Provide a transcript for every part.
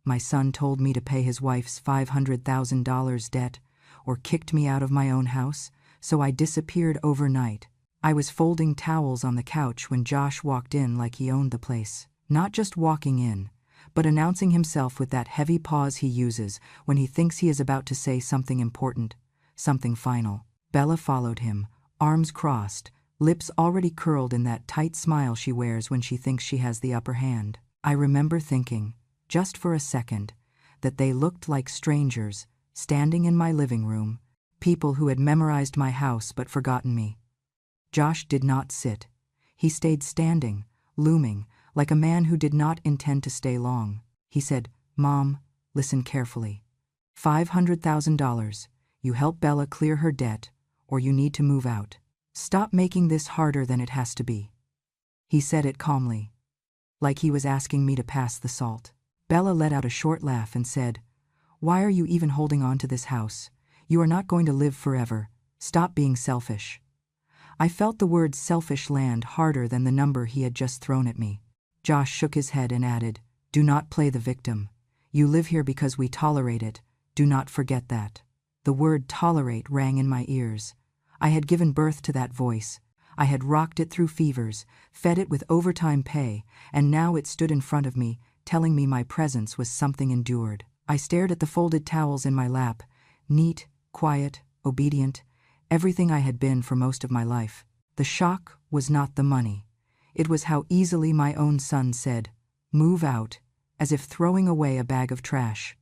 My son told me to pay his wife's $500,000 debt, or kicked me out of my own house, so I disappeared overnight. I was folding towels on the couch when Josh walked in like he owned the place. Not just walking in, but announcing himself with that heavy pause he uses when he thinks he is about to say something important, something final. Bella followed him, arms crossed, lips already curled in that tight smile she wears when she thinks she has the upper hand. I remember thinking, just for a second, that they looked like strangers, standing in my living room, people who had memorized my house but forgotten me. Josh did not sit. He stayed standing, looming, like a man who did not intend to stay long. He said, "Mom, listen carefully. $500,000. You help Bella clear her debt, or you need to move out. Stop making this harder than it has to be." He said it calmly, like he was asking me to pass the salt. Bella let out a short laugh and said, "Why are you even holding on to this house? You are not going to live forever. Stop being selfish." I felt the word selfish land harder than the number he had just thrown at me. Josh shook his head and added, "Do not play the victim. You live here because we tolerate it. Do not forget that." The word tolerate rang in my ears. I had given birth to that voice. I had rocked it through fevers, fed it with overtime pay, and now it stood in front of me, telling me my presence was something endured. I stared at the folded towels in my lap, neat, quiet, obedient, everything I had been for most of my life. The shock was not the money. It was how easily my own son said, "Move out," as if throwing away a bag of trash.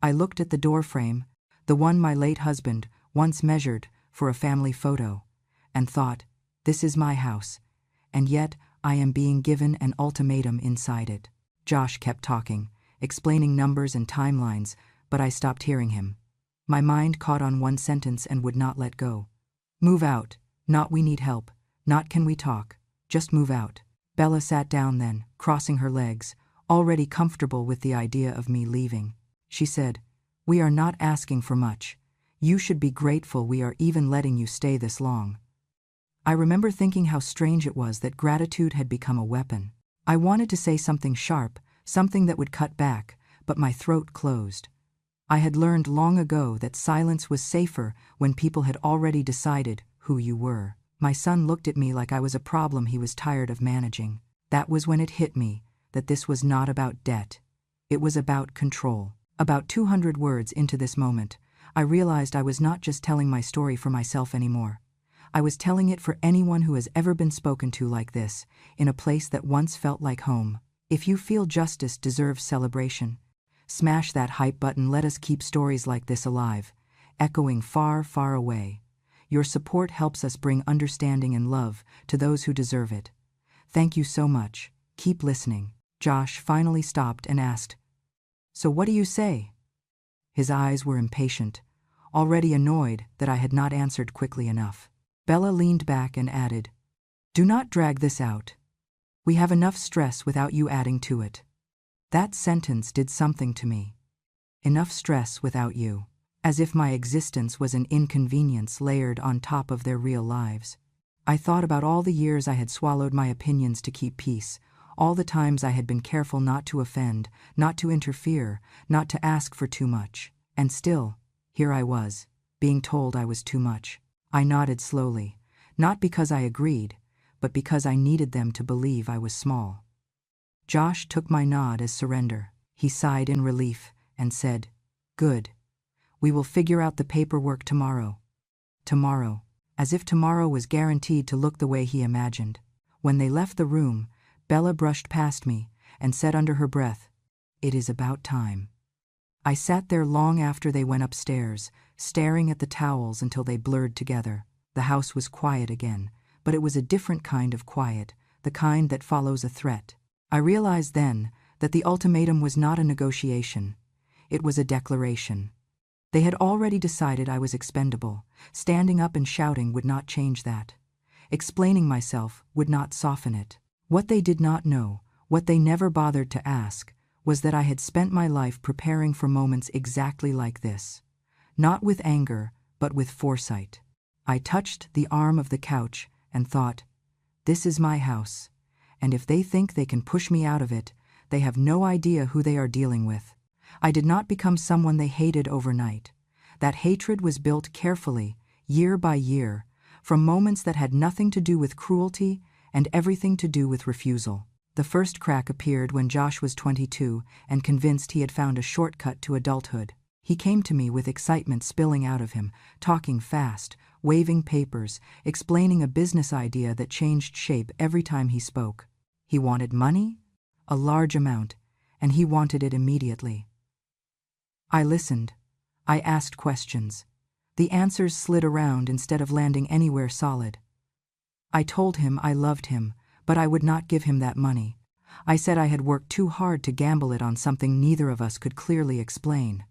I looked at the doorframe, the one my late husband once measured for a family photo, and thought, this is my house, and yet I am being given an ultimatum inside it. Josh kept talking, explaining numbers and timelines, but I stopped hearing him. My mind caught on one sentence and would not let go. "Move out, not we need help, not can we talk, just move out." Bella sat down then, crossing her legs, already comfortable with the idea of me leaving. She said, "We are not asking for much. You should be grateful we are even letting you stay this long." I remember thinking how strange it was that gratitude had become a weapon. I wanted to say something sharp, something that would cut back, but my throat closed. I had learned long ago that silence was safer when people had already decided who you were. My son looked at me like I was a problem he was tired of managing. That was when it hit me that this was not about debt. It was about control. About 200 words into this moment, I realized I was not just telling my story for myself anymore. I was telling it for anyone who has ever been spoken to like this, in a place that once felt like home. If you feel justice deserves celebration, smash that hype button. Let us keep stories like this alive, echoing far, far away. Your support helps us bring understanding and love to those who deserve it. Thank you so much. Keep listening. Josh finally stopped and asked, "So what do you say?" His eyes were impatient, already annoyed that I had not answered quickly enough. Bella leaned back and added, "Do not drag this out. We have enough stress without you adding to it." That sentence did something to me. Enough stress without you. As if my existence was an inconvenience layered on top of their real lives. I thought about all the years I had swallowed my opinions to keep peace, all the times I had been careful not to offend, not to interfere, not to ask for too much. And still, here I was, being told I was too much. I nodded slowly, not because I agreed, but because I needed them to believe I was small. Josh took my nod as surrender. He sighed in relief and said, "Good. We will figure out the paperwork tomorrow." Tomorrow, as if tomorrow was guaranteed to look the way he imagined. When they left the room, Bella brushed past me and said under her breath, "It is about time." I sat there long after they went upstairs, staring at the towels until they blurred together. The house was quiet again, but it was a different kind of quiet, the kind that follows a threat. I realized then that the ultimatum was not a negotiation. It was a declaration. They had already decided I was expendable. Standing up and shouting would not change that. Explaining myself would not soften it. What they did not know, what they never bothered to ask, was that I had spent my life preparing for moments exactly like this. Not with anger, but with foresight. I touched the arm of the couch and thought, this is my house, and if they think they can push me out of it, they have no idea who they are dealing with. I did not become someone they hated overnight. That hatred was built carefully, year by year, from moments that had nothing to do with cruelty and everything to do with refusal. The first crack appeared when Josh was 22 and convinced he had found a shortcut to adulthood. He came to me with excitement spilling out of him, talking fast, waving papers, explaining a business idea that changed shape every time he spoke. He wanted money, a large amount, and he wanted it immediately. I listened. I asked questions. The answers slid around instead of landing anywhere solid. I told him I loved him, but I would not give him that money. I said I had worked too hard to gamble it on something neither of us could clearly explain.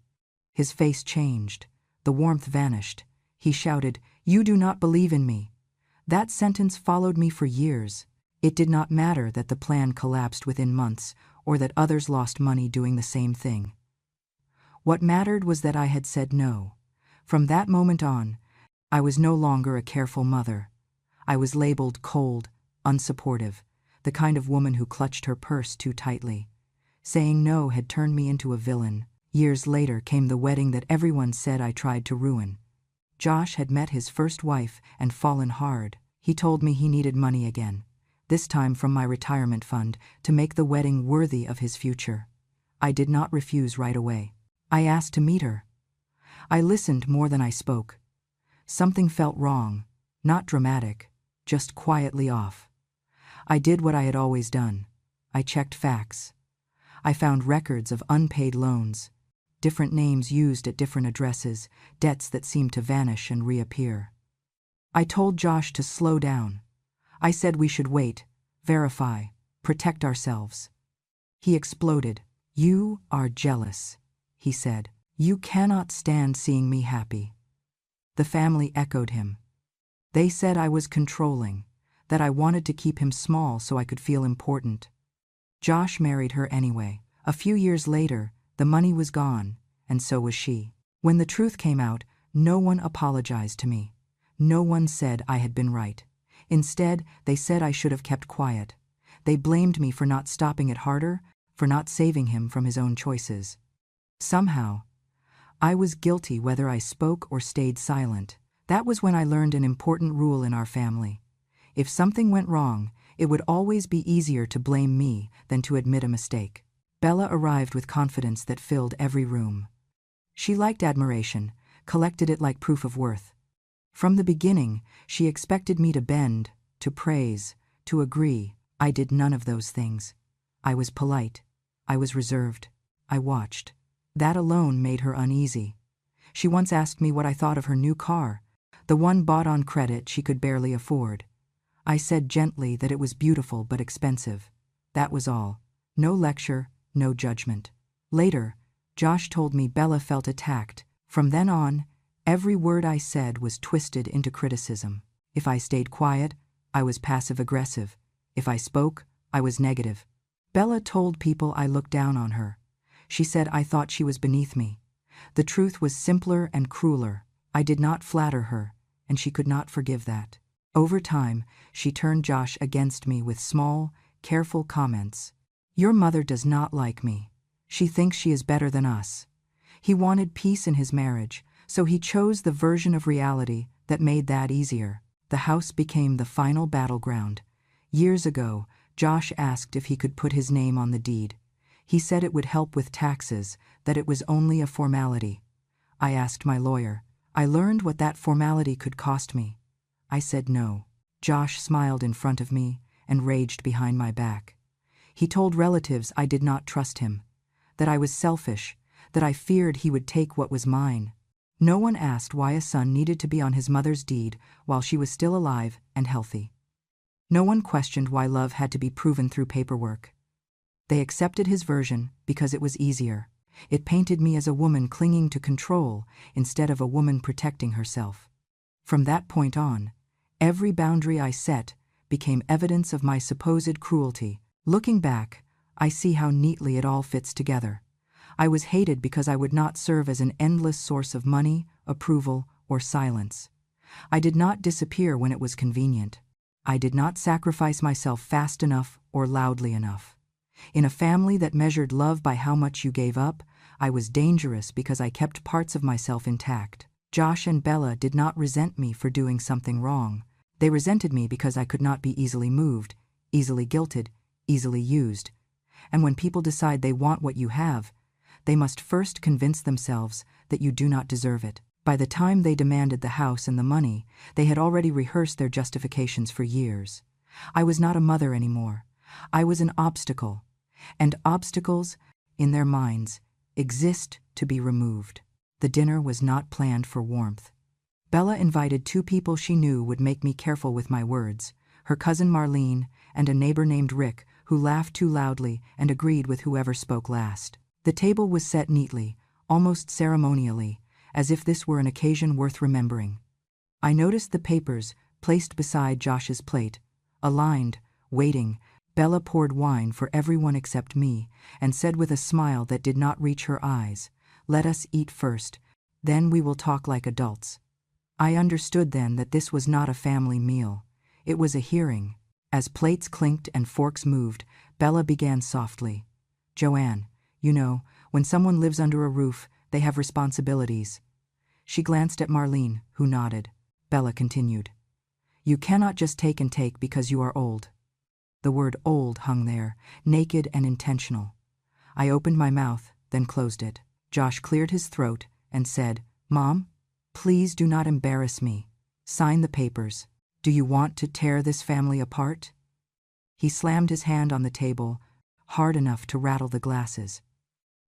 His face changed. The warmth vanished. He shouted, "You do not believe in me." That sentence followed me for years. It did not matter that the plan collapsed within months or that others lost money doing the same thing. What mattered was that I had said no. From that moment on, I was no longer a careful mother. I was labeled cold, unsupportive, the kind of woman who clutched her purse too tightly. Saying no had turned me into a villain. Years later came the wedding that everyone said I tried to ruin. Josh had met his first wife and fallen hard. He told me he needed money again, this time from my retirement fund, to make the wedding worthy of his future. I did not refuse right away. I asked to meet her. I listened more than I spoke. Something felt wrong, not dramatic, just quietly off. I did what I had always done. I checked facts. I found records of unpaid loans, different names used at different addresses, debts that seemed to vanish and reappear. I told Josh to slow down. I said we should wait, verify, protect ourselves. He exploded. "You are jealous," he said. "You cannot stand seeing me happy." The family echoed him. They said I was controlling, that I wanted to keep him small so I could feel important. Josh married her anyway. A few years later, the money was gone, and so was she. When the truth came out, no one apologized to me. No one said I had been right. Instead, they said I should have kept quiet. They blamed me for not stopping it harder, for not saving him from his own choices. Somehow, I was guilty whether I spoke or stayed silent. That was when I learned an important rule in our family. If something went wrong, it would always be easier to blame me than to admit a mistake. Bella arrived with confidence that filled every room. She liked admiration, collected it like proof of worth. From the beginning, she expected me to bend, to praise, to agree. I did none of those things. I was polite. I was reserved. I watched. That alone made her uneasy. She once asked me what I thought of her new car, the one bought on credit she could barely afford. I said gently that it was beautiful but expensive. That was all. No lecture, no judgment. Later, Josh told me Bella felt attacked. From then on, every word I said was twisted into criticism. If I stayed quiet, I was passive-aggressive. If I spoke, I was negative. Bella told people I looked down on her. She said I thought she was beneath me. The truth was simpler and crueler. I did not flatter her, and she could not forgive that. Over time, she turned Josh against me with small, careful comments. "Your mother does not like me. She thinks she is better than us." He wanted peace in his marriage, so he chose the version of reality that made that easier. The house became the final battleground. Years ago, Josh asked if he could put his name on the deed. He said it would help with taxes, that it was only a formality. I asked my lawyer. I learned what that formality could cost me. I said no. Josh smiled in front of me and raged behind my back. He told relatives I did not trust him, that I was selfish, that I feared he would take what was mine. No one asked why a son needed to be on his mother's deed while she was still alive and healthy. No one questioned why love had to be proven through paperwork. They accepted his version because it was easier. It painted me as a woman clinging to control instead of a woman protecting herself. From that point on, every boundary I set became evidence of my supposed cruelty. Looking back, I see how neatly it all fits together. I was hated because I would not serve as an endless source of money, approval, or silence. I did not disappear when it was convenient. I did not sacrifice myself fast enough or loudly enough. In a family that measured love by how much you gave up, I was dangerous because I kept parts of myself intact. Josh and Bella did not resent me for doing something wrong. They resented me because I could not be easily moved, easily guilted, easily used. And when people decide they want what you have, they must first convince themselves that you do not deserve it. By the time they demanded the house and the money, they had already rehearsed their justifications for years. I was not a mother anymore. I was an obstacle. And obstacles, in their minds, exist to be removed. The dinner was not planned for warmth. Bella invited 2 people she knew would make me careful with my words, her cousin Marlene and a neighbor named Rick, who laughed too loudly and agreed with whoever spoke last. The table was set neatly, almost ceremonially, as if this were an occasion worth remembering. I noticed the papers placed beside Josh's plate, aligned, waiting. Bella poured wine for everyone except me and said with a smile that did not reach her eyes, "Let us eat first, then we will talk like adults." I understood then that this was not a family meal. It was a hearing. As plates clinked and forks moved, Bella began softly. "Joanne, you know, when someone lives under a roof, they have responsibilities." She glanced at Marlene, who nodded. Bella continued. "You cannot just take and take because you are old." The word old hung there, naked and intentional. I opened my mouth, then closed it. Josh cleared his throat and said, "Mom, please do not embarrass me. Sign the papers. Do you want to tear this family apart?" He slammed his hand on the table, hard enough to rattle the glasses.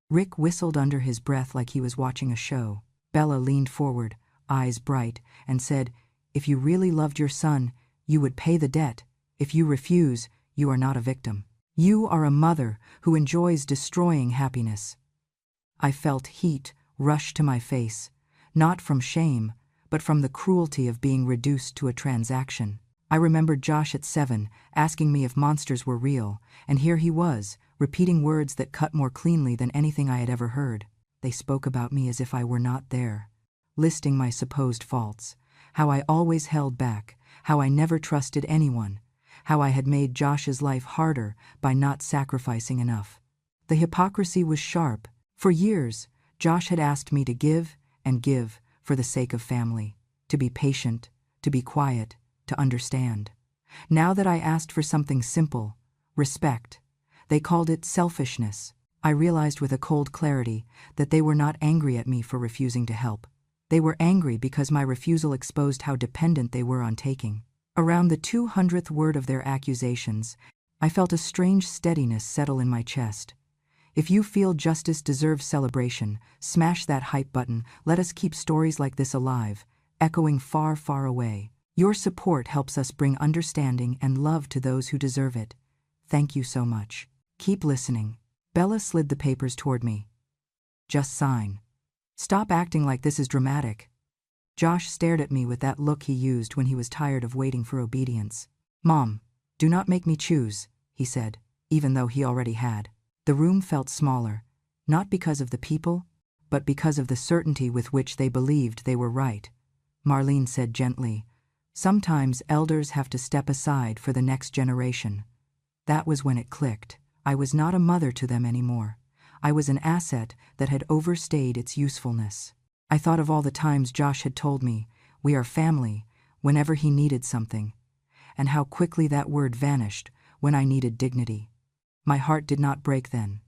Rick whistled under his breath like he was watching a show. Bella leaned forward, eyes bright, and said, "If you really loved your son, you would pay the debt. If you refuse, you are not a victim. You are a mother who enjoys destroying happiness." I felt heat rush to my face, not from shame, but from the cruelty of being reduced to a transaction. I remembered Josh at 7 asking me if monsters were real, and here he was, repeating words that cut more cleanly than anything I had ever heard. They spoke about me as if I were not there, listing my supposed faults, how I always held back, how I never trusted anyone, how I had made Josh's life harder by not sacrificing enough. The hypocrisy was sharp. For years, Josh had asked me to give and give for the sake of family, to be patient, to be quiet, to understand. Now that I asked for something simple, respect, they called it selfishness. I realized with a cold clarity that they were not angry at me for refusing to help. They were angry because my refusal exposed how dependent they were on taking. Around the 200th word of their accusations, I felt a strange steadiness settle in my chest. If you feel justice deserves celebration, smash that hype button. Let us keep stories like this alive, echoing far, far away. Your support helps us bring understanding and love to those who deserve it. Thank you so much. Keep listening. Bella slid the papers toward me. "Just sign. Stop acting like this is dramatic." Josh stared at me with that look he used when he was tired of waiting for obedience. "Mom, do not make me choose," he said, even though he already had. The room felt smaller, not because of the people, but because of the certainty with which they believed they were right. Marlene said gently, "Sometimes elders have to step aside for the next generation." That was when it clicked. I was not a mother to them anymore. I was an asset that had overstayed its usefulness. I thought of all the times Josh had told me, "We are family," whenever he needed something, and how quickly that word vanished when I needed dignity. My heart did not break then.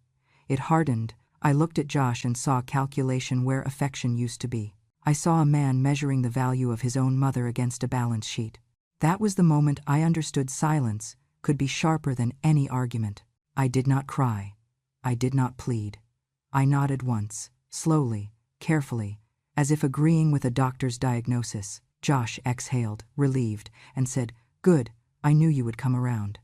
It hardened. I looked at Josh and saw calculation where affection used to be. I saw a man measuring the value of his own mother against a balance sheet. That was the moment I understood silence could be sharper than any argument. I did not cry. I did not plead. I nodded once, slowly, carefully, as if agreeing with a doctor's diagnosis. Josh exhaled, relieved, and said, "Good, I knew you would come around."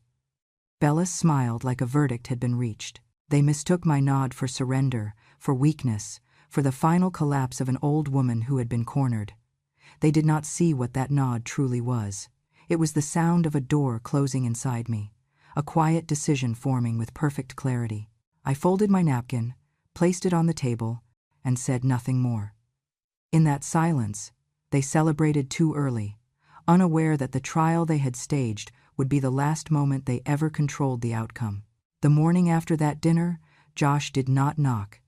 Bella smiled like a verdict had been reached. They mistook my nod for surrender, for weakness, for the final collapse of an old woman who had been cornered. They did not see what that nod truly was. It was the sound of a door closing inside me, a quiet decision forming with perfect clarity. I folded my napkin, placed it on the table, and said nothing more. In that silence, they celebrated too early, unaware that the trial they had staged would be the last moment they ever controlled the outcome. The morning after that dinner, Josh did not knock.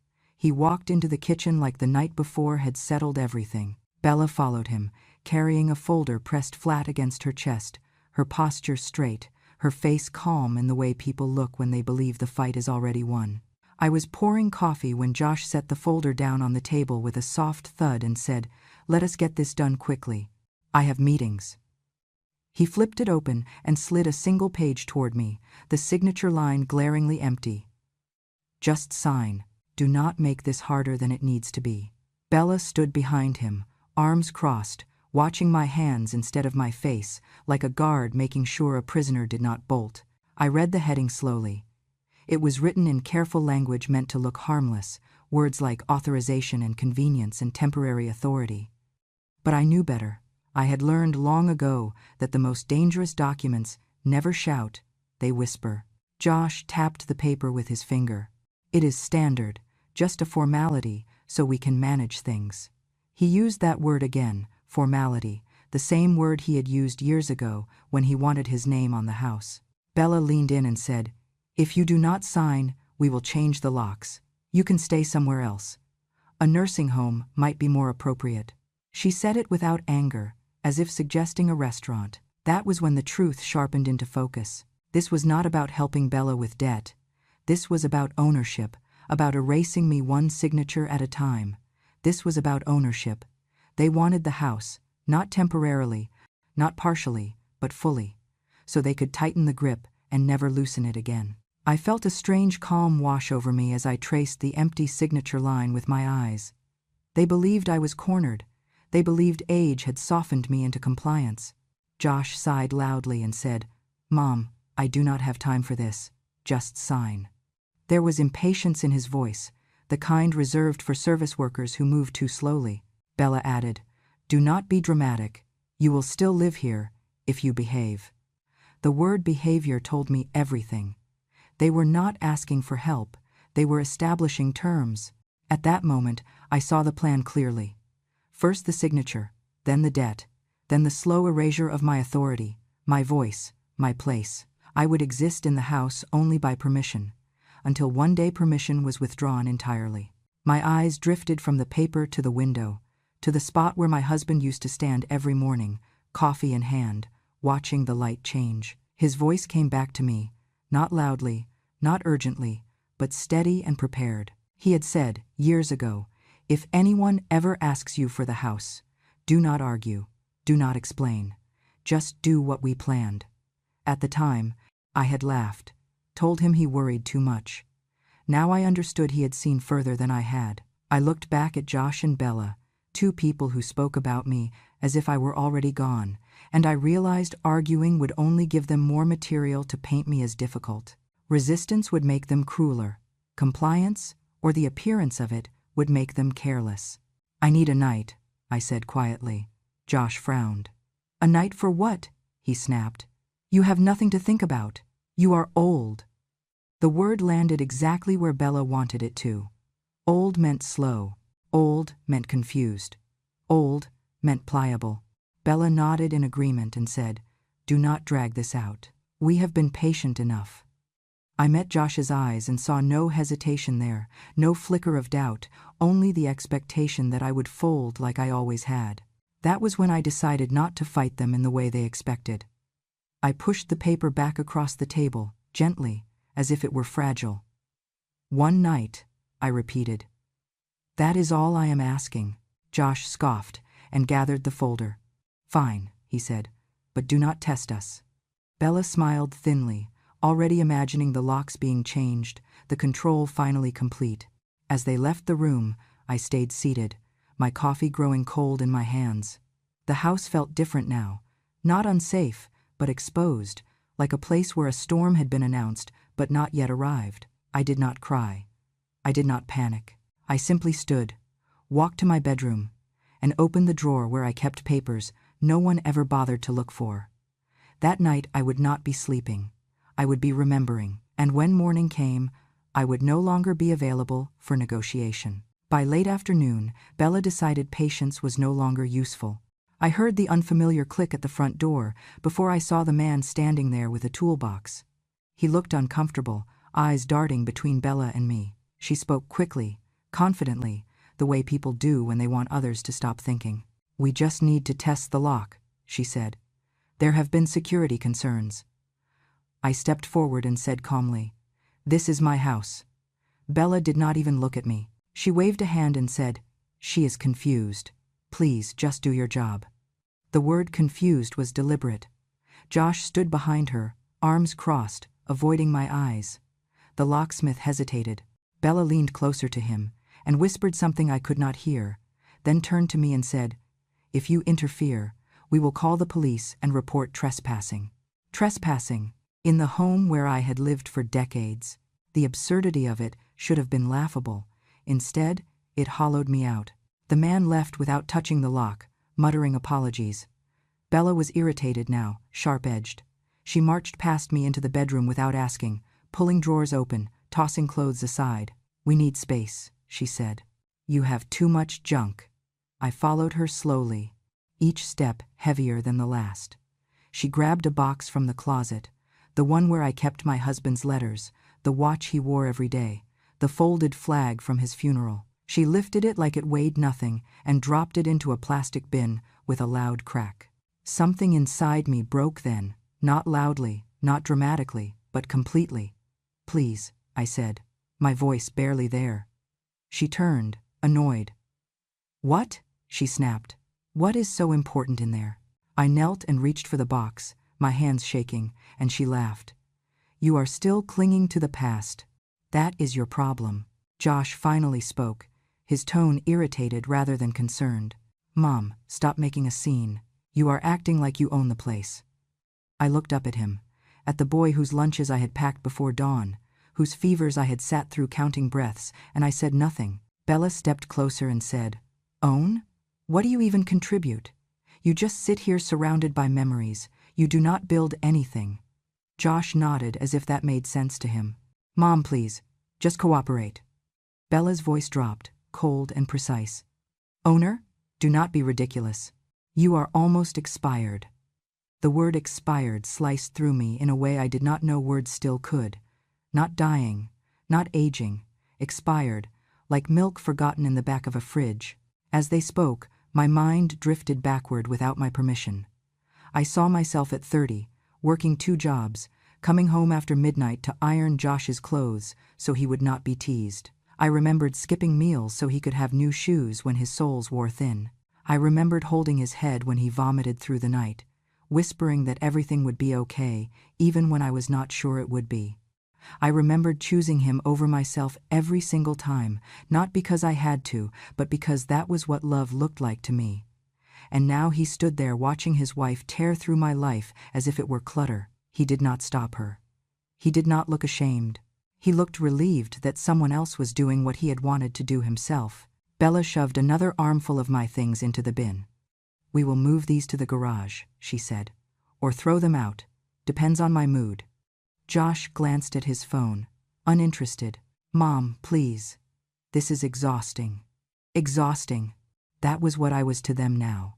He walked into the kitchen like the night before had settled everything. Bella followed him, carrying a folder pressed flat against her chest, her posture straight, her face calm in the way people look when they believe the fight is already won. I was pouring coffee when Josh set the folder down on the table with a soft thud and said, "Let us get this done quickly. I have meetings." He flipped it open and slid a single page toward me, the signature line glaringly empty. "Just sign. Do not make this harder than it needs to be." Bella stood behind him, arms crossed, watching my hands instead of my face, like a guard making sure a prisoner did not bolt. I read the heading slowly. It was written in careful language meant to look harmless, words like authorization and convenience and temporary authority. But I knew better. I had learned long ago that the most dangerous documents never shout, they whisper. Josh tapped the paper with his finger. "It is standard, just a formality, so we can manage things." He used that word again, formality, the same word he had used years ago when he wanted his name on the house. Bella leaned in and said, "If you do not sign, we will change the locks. You can stay somewhere else. A nursing home might be more appropriate." She said it without anger, as if suggesting a restaurant. That was when the truth sharpened into focus. This was not about helping Bella with debt. This was about ownership, about erasing me one signature at a time. This was about ownership. They wanted the house, not temporarily, not partially, but fully, so they could tighten the grip and never loosen it again. I felt a strange calm wash over me as I traced the empty signature line with my eyes. They believed I was cornered. They believed age had softened me into compliance. Josh sighed loudly and said, "Mom, I do not have time for this. Just sign." There was impatience in his voice, the kind reserved for service workers who move too slowly. Bella added, "Do not be dramatic. You will still live here, if you behave." The word behavior told me everything. They were not asking for help. They were establishing terms. At that moment, I saw the plan clearly. First the signature, then the debt, then the slow erasure of my authority, my voice, my place. I would exist in the house only by permission, until one day permission was withdrawn entirely. My eyes drifted from the paper to the window, to the spot where my husband used to stand every morning, coffee in hand, watching the light change. His voice came back to me, not loudly, not urgently, but steady and prepared. He had said, years ago, "If anyone ever asks you for the house, do not argue, do not explain. Just do what we planned." At the time, I had laughed, told him he worried too much. Now I understood he had seen further than I had. I looked back at Josh and Bella, two people who spoke about me as if I were already gone, and I realized arguing would only give them more material to paint me as difficult. Resistance would make them crueler. Compliance, or the appearance of it, would make them careless. "I need a night," I said quietly. Josh frowned. "A night for what?" he snapped. "You have nothing to think about. You are old." The word landed exactly where Bella wanted it to. Old meant slow. Old meant confused. Old meant pliable. Bella nodded in agreement and said, "Do not drag this out. We have been patient enough." I met Josh's eyes and saw no hesitation there, no flicker of doubt, only the expectation that I would fold like I always had. That was when I decided not to fight them in the way they expected. I pushed the paper back across the table, gently, as if it were fragile. "One night," I repeated. "That is all I am asking." Josh scoffed and gathered the folder. "Fine," he said, "but do not test us." Bella smiled thinly, already imagining the locks being changed, the control finally complete. As they left the room, I stayed seated, my coffee growing cold in my hands. The house felt different now, not unsafe, but exposed, like a place where a storm had been announced but not yet arrived. I did not cry. I did not panic. I simply stood, walked to my bedroom, and opened the drawer where I kept papers no one ever bothered to look for. That night I would not be sleeping. I would be remembering, and when morning came, I would no longer be available for negotiation. By late afternoon, Bella decided patience was no longer useful. I heard the unfamiliar click at the front door before I saw the man standing there with a toolbox. He looked uncomfortable, eyes darting between Bella and me. She spoke quickly, confidently, the way people do when they want others to stop thinking. "We just need to test the lock," she said. "There have been security concerns." I stepped forward and said calmly, "This is my house." Bella did not even look at me. She waved a hand and said, "She is confused. Please, just do your job." The word confused was deliberate. Josh stood behind her, arms crossed, avoiding my eyes. The locksmith hesitated. Bella leaned closer to him and whispered something I could not hear, then turned to me and said, "If you interfere, we will call the police and report trespassing." Trespassing, in the home where I had lived for decades. The absurdity of it should have been laughable. Instead, it hollowed me out. The man left without touching the lock, muttering apologies. Bella was irritated now, sharp-edged. She marched past me into the bedroom without asking, pulling drawers open, tossing clothes aside. "We need space," she said. "You have too much junk." I followed her slowly, each step heavier than the last. She grabbed a box from the closet, the one where I kept my husband's letters, the watch he wore every day, the folded flag from his funeral. She lifted it like it weighed nothing and dropped it into a plastic bin with a loud crack. Something inside me broke then, not loudly, not dramatically, but completely. "Please," I said, my voice barely there. She turned, annoyed. "What?" she snapped. "What is so important in there?" I knelt and reached for the box, my hands shaking, and she laughed. "You are still clinging to the past. That is your problem." Josh finally spoke, his tone irritated rather than concerned. "Mom, stop making a scene. You are acting like you own the place." I looked up at him, at the boy whose lunches I had packed before dawn, whose fevers I had sat through counting breaths, and I said nothing. Bella stepped closer and said, "Own? What do you even contribute? You just sit here surrounded by memories. You do not build anything." Josh nodded as if that made sense to him. "Mom, please, just cooperate." Bella's voice dropped, cold and precise. "Owner, do not be ridiculous. You are almost expired." The word expired sliced through me in a way I did not know words still could. Not dying, not aging, expired, like milk forgotten in the back of a fridge. As they spoke, my mind drifted backward without my permission. I saw myself at 30, working 2 jobs, coming home after midnight to iron Josh's clothes so he would not be teased. I remembered skipping meals so he could have new shoes when his soles wore thin. I remembered holding his head when he vomited through the night, whispering that everything would be okay, even when I was not sure it would be. I remembered choosing him over myself every single time, not because I had to, but because that was what love looked like to me. And now he stood there watching his wife tear through my life as if it were clutter. He did not stop her. He did not look ashamed. He looked relieved that someone else was doing what he had wanted to do himself. Bella shoved another armful of my things into the bin. "We will move these to the garage," she said, "or throw them out. Depends on my mood." Josh glanced at his phone, uninterested. "Mom, please. This is exhausting." Exhausting. That was what I was to them now.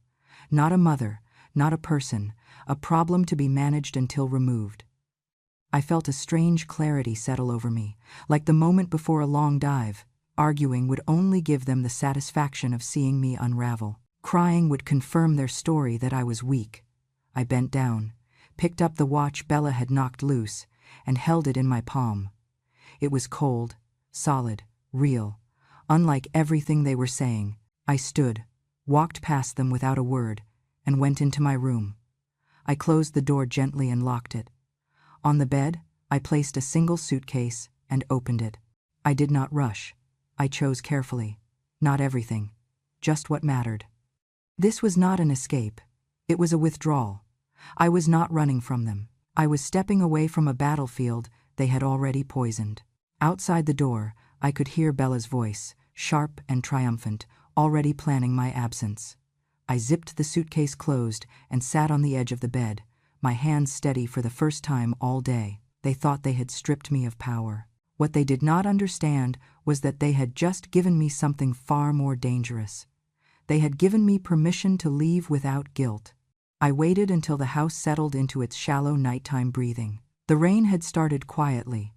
Not a mother, not a person, a problem to be managed until removed. I felt a strange clarity settle over me, like the moment before a long dive. Arguing would only give them the satisfaction of seeing me unravel. Crying would confirm their story that I was weak. I bent down, picked up the watch Bella had knocked loose, and held it in my palm. It was cold, solid, real, unlike everything they were saying. I stood, walked past them without a word, and went into my room. I closed the door gently and locked it. On the bed, I placed a single suitcase and opened it. I did not rush. I chose carefully. Not everything, just what mattered. This was not an escape. It was a withdrawal. I was not running from them. I was stepping away from a battlefield they had already poisoned. Outside the door, I could hear Bella's voice, sharp and triumphant, already planning my absence. I zipped the suitcase closed and sat on the edge of the bed, my hands steady for the first time all day. They thought they had stripped me of power. What they did not understand was that they had just given me something far more dangerous. They had given me permission to leave without guilt. I waited until the house settled into its shallow nighttime breathing. The rain had started quietly,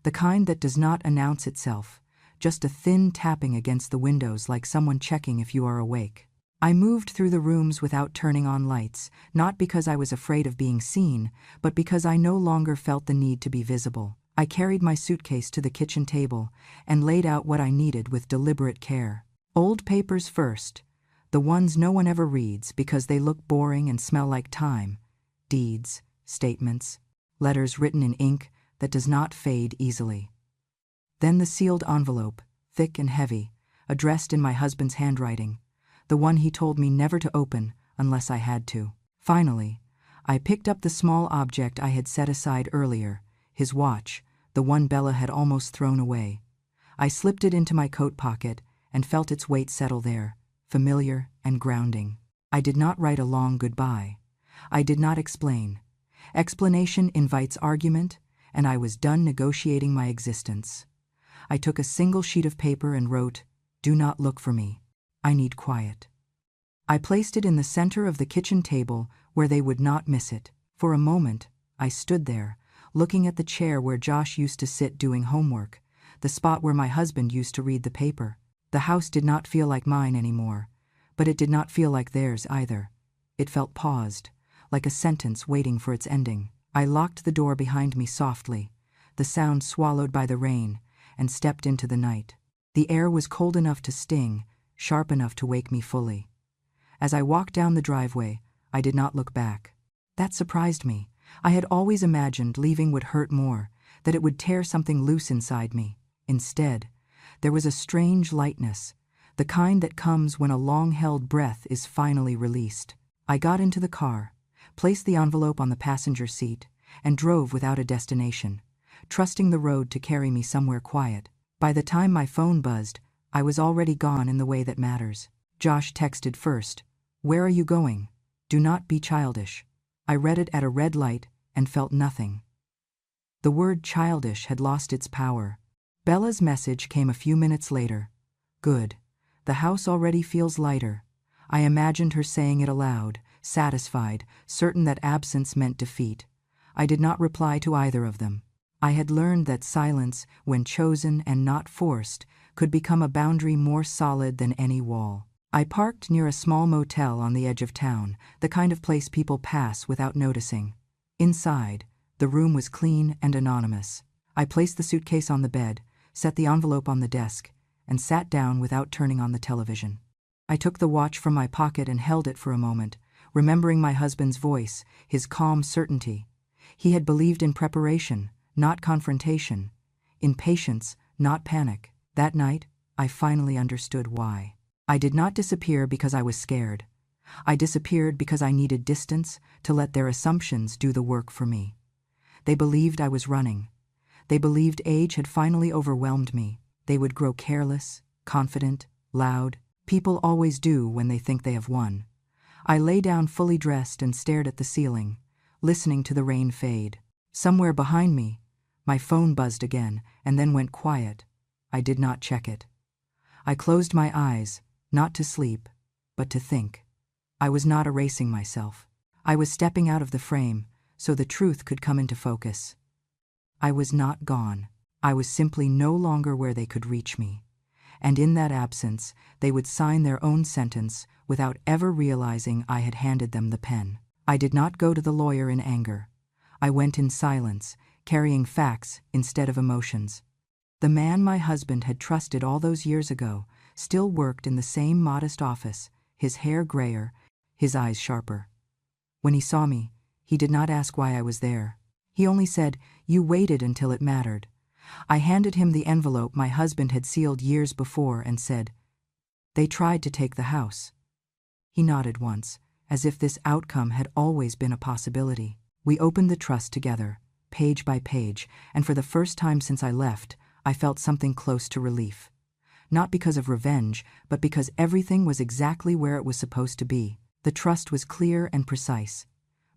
the kind that does not announce itself, just a thin tapping against the windows like someone checking if you are awake. I moved through the rooms without turning on lights, not because I was afraid of being seen, but because I no longer felt the need to be visible. I carried my suitcase to the kitchen table and laid out what I needed with deliberate care. Old papers first, the ones no one ever reads because they look boring and smell like time. Deeds, statements, letters written in ink that does not fade easily. Then the sealed envelope, thick and heavy, addressed in my husband's handwriting, the one he told me never to open unless I had to. Finally, I picked up the small object I had set aside earlier, his watch, the one Bella had almost thrown away. I slipped it into my coat pocket and felt its weight settle there, familiar and grounding. I did not write a long goodbye. I did not explain. Explanation invites argument, and I was done negotiating my existence. I took a single sheet of paper and wrote, "Do not look for me. I need quiet." I placed it in the center of the kitchen table where they would not miss it. For a moment, I stood there, looking at the chair where Josh used to sit doing homework, the spot where my husband used to read the paper. The house did not feel like mine anymore, but it did not feel like theirs either. It felt paused, like a sentence waiting for its ending. I locked the door behind me softly, the sound swallowed by the rain, and stepped into the night. The air was cold enough to sting, sharp enough to wake me fully. As I walked down the driveway, I did not look back. That surprised me. I had always imagined leaving would hurt more, that it would tear something loose inside me. Instead, there was a strange lightness, the kind that comes when a long-held breath is finally released. I got into the car, placed the envelope on the passenger seat, and drove without a destination, trusting the road to carry me somewhere quiet. By the time my phone buzzed, I was already gone in the way that matters. Josh texted first, "Where are you going? Do not be childish." I read it at a red light and felt nothing. The word childish had lost its power. Bella's message came a few minutes later. "Good. The house already feels lighter." I imagined her saying it aloud, satisfied, certain that absence meant defeat. I did not reply to either of them. I had learned that silence, when chosen and not forced, could become a boundary more solid than any wall. I parked near a small motel on the edge of town, the kind of place people pass without noticing. Inside, the room was clean and anonymous. I placed the suitcase on the bed, set the envelope on the desk, and sat down without turning on the television. I took the watch from my pocket and held it for a moment, remembering my husband's voice, his calm certainty. He had believed in preparation, not confrontation, in patience, not panic. That night, I finally understood why. I did not disappear because I was scared. I disappeared because I needed distance to let their assumptions do the work for me. They believed I was running. They believed age had finally overwhelmed me. They would grow careless, confident, loud. People always do when they think they have won. I lay down fully dressed and stared at the ceiling, listening to the rain fade. Somewhere behind me, my phone buzzed again and then went quiet. I did not check it. I closed my eyes, not to sleep, but to think. I was not erasing myself. I was stepping out of the frame so the truth could come into focus. I was not gone. I was simply no longer where they could reach me. And in that absence, they would sign their own sentence without ever realizing I had handed them the pen. I did not go to the lawyer in anger. I went in silence, carrying facts instead of emotions. The man my husband had trusted all those years ago still worked in the same modest office, his hair grayer, his eyes sharper. When he saw me, he did not ask why I was there. He only said, "You waited until it mattered." I handed him the envelope my husband had sealed years before and said, "They tried to take the house." He nodded once, as if this outcome had always been a possibility. We opened the trust together, page by page, and for the first time since I left, I felt something close to relief. Not because of revenge, but because everything was exactly where it was supposed to be. The trust was clear and precise.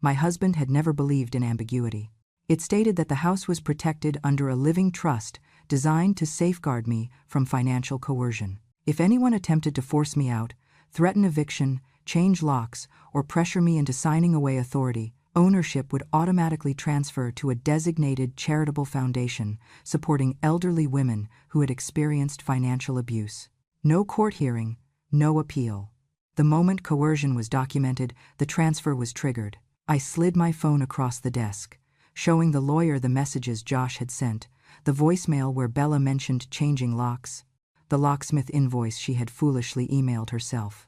My husband had never believed in ambiguity. It stated that the house was protected under a living trust designed to safeguard me from financial coercion. If anyone attempted to force me out, threaten eviction, change locks, or pressure me into signing away authority, Ownership would automatically transfer to a designated charitable foundation supporting elderly women who had experienced financial abuse. No court hearing, no appeal. The moment coercion was documented, the transfer was triggered. I slid my phone across the desk, showing the lawyer the messages Josh had sent, the voicemail where Bella mentioned changing locks, the locksmith invoice she had foolishly emailed herself.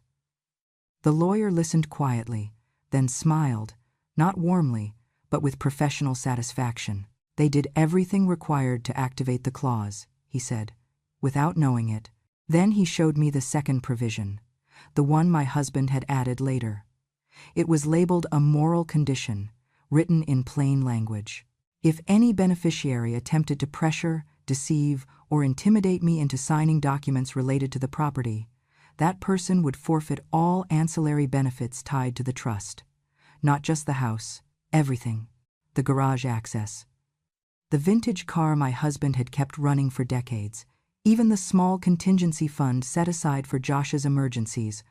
The lawyer listened quietly, then smiled, not warmly, but with professional satisfaction. They did everything required to activate the clause, he said, without knowing it. Then he showed me the second provision, the one my husband had added later. It was labeled a moral condition, written in plain language. If any beneficiary attempted to pressure, deceive, or intimidate me into signing documents related to the property, that person would forfeit all ancillary benefits tied to the trust. Not just the house, everything. The garage access, the vintage car my husband had kept running for decades, even the small contingency fund set aside for Josh's emergencies,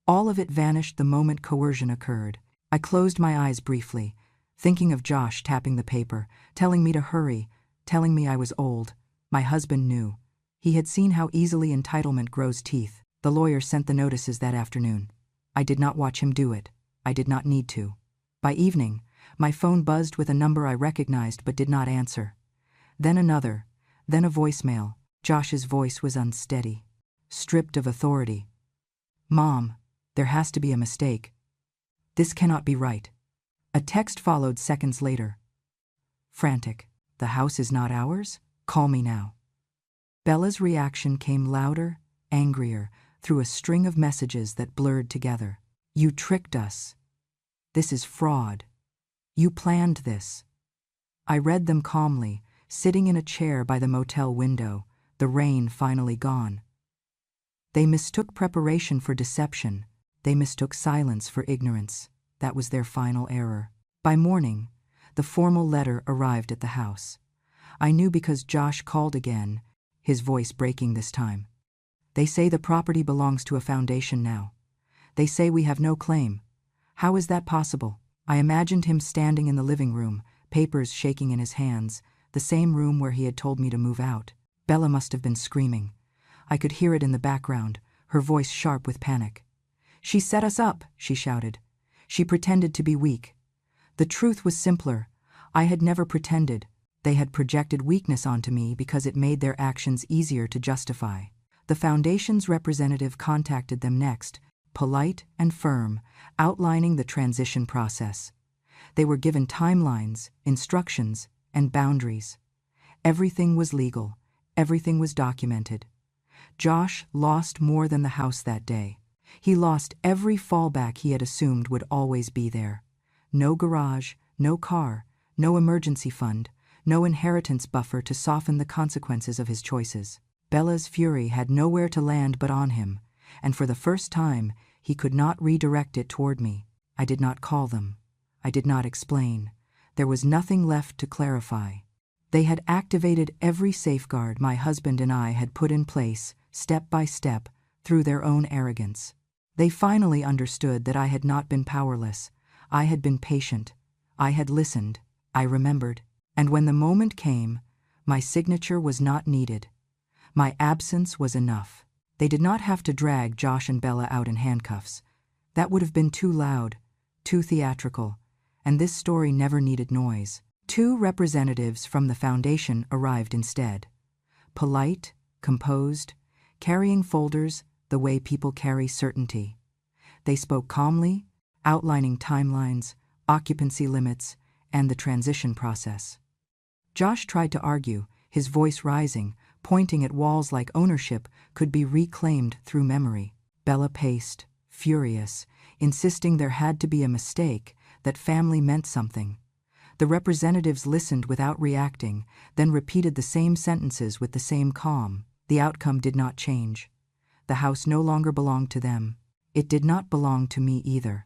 all of it vanished the moment coercion occurred. I closed my eyes briefly, thinking of Josh tapping the paper, telling me to hurry, telling me I was old. My husband knew. He had seen how easily entitlement grows teeth. The lawyer sent the notices that afternoon. I did not watch him do it. I did not need to. By evening, my phone buzzed with a number I recognized but did not answer. Then another, then a voicemail. Josh's voice was unsteady, stripped of authority. "Mom, there has to be a mistake. This cannot be right." A text followed seconds later. Frantic. "The house is not ours? Call me now." Bella's reaction came louder, angrier, through a string of messages that blurred together. "You tricked us. This is fraud. You planned this." I read them calmly, sitting in a chair by the motel window, the rain finally gone. They mistook preparation for deception. They mistook silence for ignorance. That was their final error. By morning, the formal letter arrived at the house. I knew because Josh called again, his voice breaking this time. "They say the property belongs to a foundation now. They say we have no claim. How is that possible?" I imagined him standing in the living room, papers shaking in his hands, the same room where he had told me to move out. Bella must have been screaming. I could hear it in the background, her voice sharp with panic. "She set us up," she shouted. She pretended to be weak. The truth was simpler. I had never pretended. They had projected weakness onto me because it made their actions easier to justify. The foundation's representative contacted them next, polite and firm, outlining the transition process. They were given timelines, instructions, and boundaries. Everything was legal. Everything was documented. Josh lost more than the house that day. He lost every fallback he had assumed would always be there. No garage, no car, no emergency fund, no inheritance buffer to soften the consequences of his choices. Bella's fury had nowhere to land but on him, and for the first time, he could not redirect it toward me. I did not call them. I did not explain. There was nothing left to clarify. They had activated every safeguard my husband and I had put in place, step by step, through their own arrogance. They finally understood that I had not been powerless. I had been patient. I had listened. I remembered. And when the moment came, my signature was not needed. My absence was enough. They did not have to drag Josh and Bella out in handcuffs. That would have been too loud, too theatrical, and this story never needed noise. 2 representatives from the foundation arrived instead. Polite, composed, carrying folders the way people carry certainty. They spoke calmly, outlining timelines, occupancy limits, and the transition process. Josh tried to argue, his voice rising, pointing at walls like ownership could be reclaimed through memory. Bella paced, furious, insisting there had to be a mistake, that family meant something. The representatives listened without reacting, then repeated the same sentences with the same calm. The outcome did not change. The house no longer belonged to them. It did not belong to me either.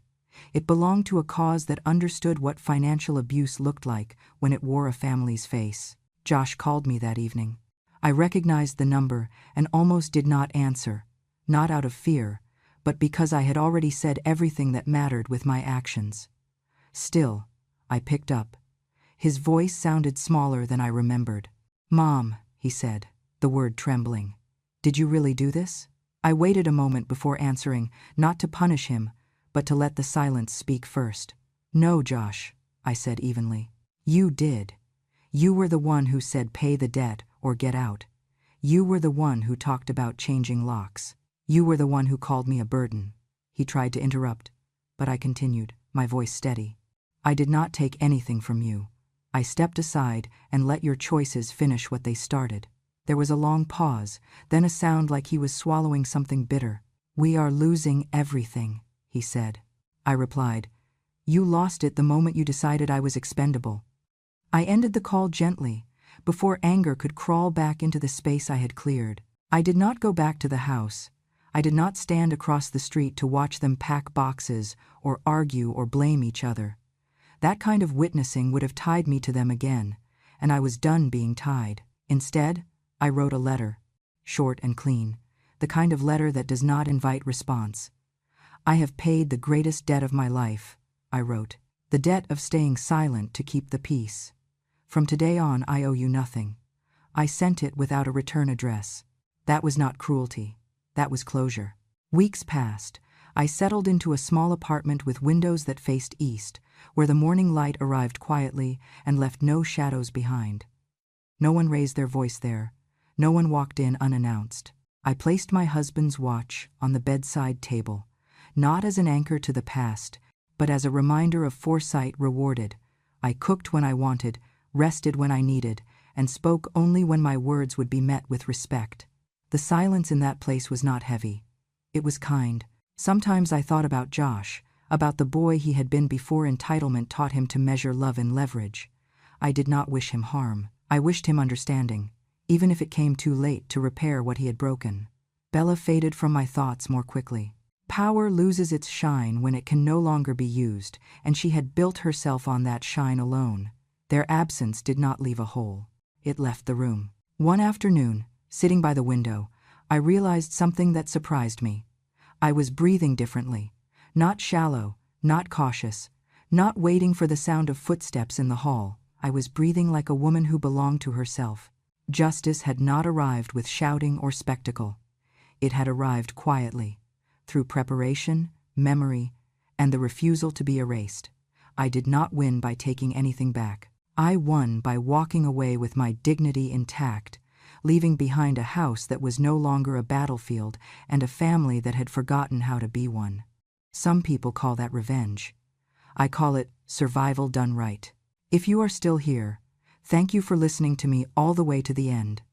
It belonged to a cause that understood what financial abuse looked like when it wore a family's face. Josh called me that evening. I recognized the number and almost did not answer, not out of fear, but because I had already said everything that mattered with my actions. Still, I picked up. His voice sounded smaller than I remembered. "Mom," he said, the word trembling. "Did you really do this?" I waited a moment before answering, not to punish him, but to let the silence speak first. "No, Josh," I said evenly. "You did. You were the one who said pay the debt or get out. You were the one who talked about changing locks. You were the one who called me a burden." He tried to interrupt, but I continued, my voice steady. "I did not take anything from you. I stepped aside and let your choices finish what they started." There was a long pause, then a sound like he was swallowing something bitter. "We are losing everything," he said. I replied, "You lost it the moment you decided I was expendable." I ended the call gently, before anger could crawl back into the space I had cleared. I did not go back to the house. I did not stand across the street to watch them pack boxes or argue or blame each other. That kind of witnessing would have tied me to them again, and I was done being tied. Instead, I wrote a letter, short and clean, the kind of letter that does not invite response. "I have paid the greatest debt of my life," I wrote, "the debt of staying silent to keep the peace. From today on, I owe you nothing." I sent it without a return address. That was not cruelty. That was closure. Weeks passed. I settled into a small apartment with windows that faced east, where the morning light arrived quietly and left no shadows behind. No one raised their voice there. No one walked in unannounced. I placed my husband's watch on the bedside table, not as an anchor to the past, but as a reminder of foresight rewarded. I cooked when I wanted, rested when I needed, and spoke only when my words would be met with respect. The silence in that place was not heavy. It was kind. Sometimes I thought about Josh, about the boy he had been before entitlement taught him to measure love in leverage. I did not wish him harm. I wished him understanding, even if it came too late to repair what he had broken. Bella faded from my thoughts more quickly. Power loses its shine when it can no longer be used, and she had built herself on that shine alone. Their absence did not leave a hole. It left the room. One afternoon, sitting by the window, I realized something that surprised me. I was breathing differently. Not shallow, not cautious, not waiting for the sound of footsteps in the hall. I was breathing like a woman who belonged to herself. Justice had not arrived with shouting or spectacle. It had arrived quietly, through preparation, memory, and the refusal to be erased. I did not win by taking anything back. I won by walking away with my dignity intact, leaving behind a house that was no longer a battlefield and a family that had forgotten how to be one. Some people call that revenge. I call it survival done right. If you are still here, thank you for listening to me all the way to the end.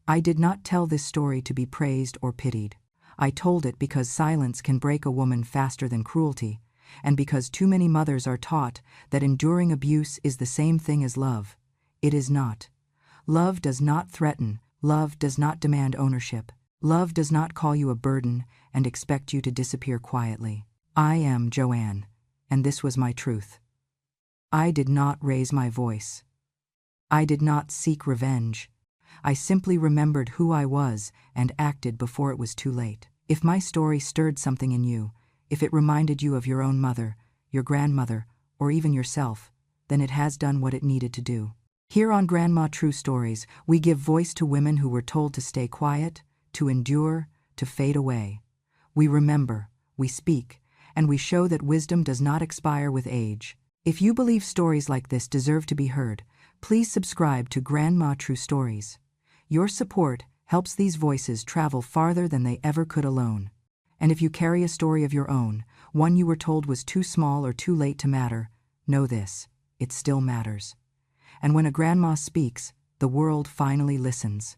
I did not tell this story to be praised or pitied. I told it because silence can break a woman faster than cruelty, and because too many mothers are taught that enduring abuse is the same thing as love. It is not. Love does not threaten. Love does not demand ownership. Love does not call you a burden and expect you to disappear quietly. I am Joanne, and this was my truth. I did not raise my voice. I did not seek revenge. I simply remembered who I was and acted before it was too late. If my story stirred something in you, if it reminded you of your own mother, your grandmother, or even yourself, then it has done what it needed to do. Here on Grandma True Stories, we give voice to women who were told to stay quiet, to endure, to fade away. We remember, we speak, and we show that wisdom does not expire with age. If you believe stories like this deserve to be heard, please subscribe to Grandma True Stories. Your support helps these voices travel farther than they ever could alone. And if you carry a story of your own, one you were told was too small or too late to matter, know this: it still matters. And when a grandma speaks, the world finally listens.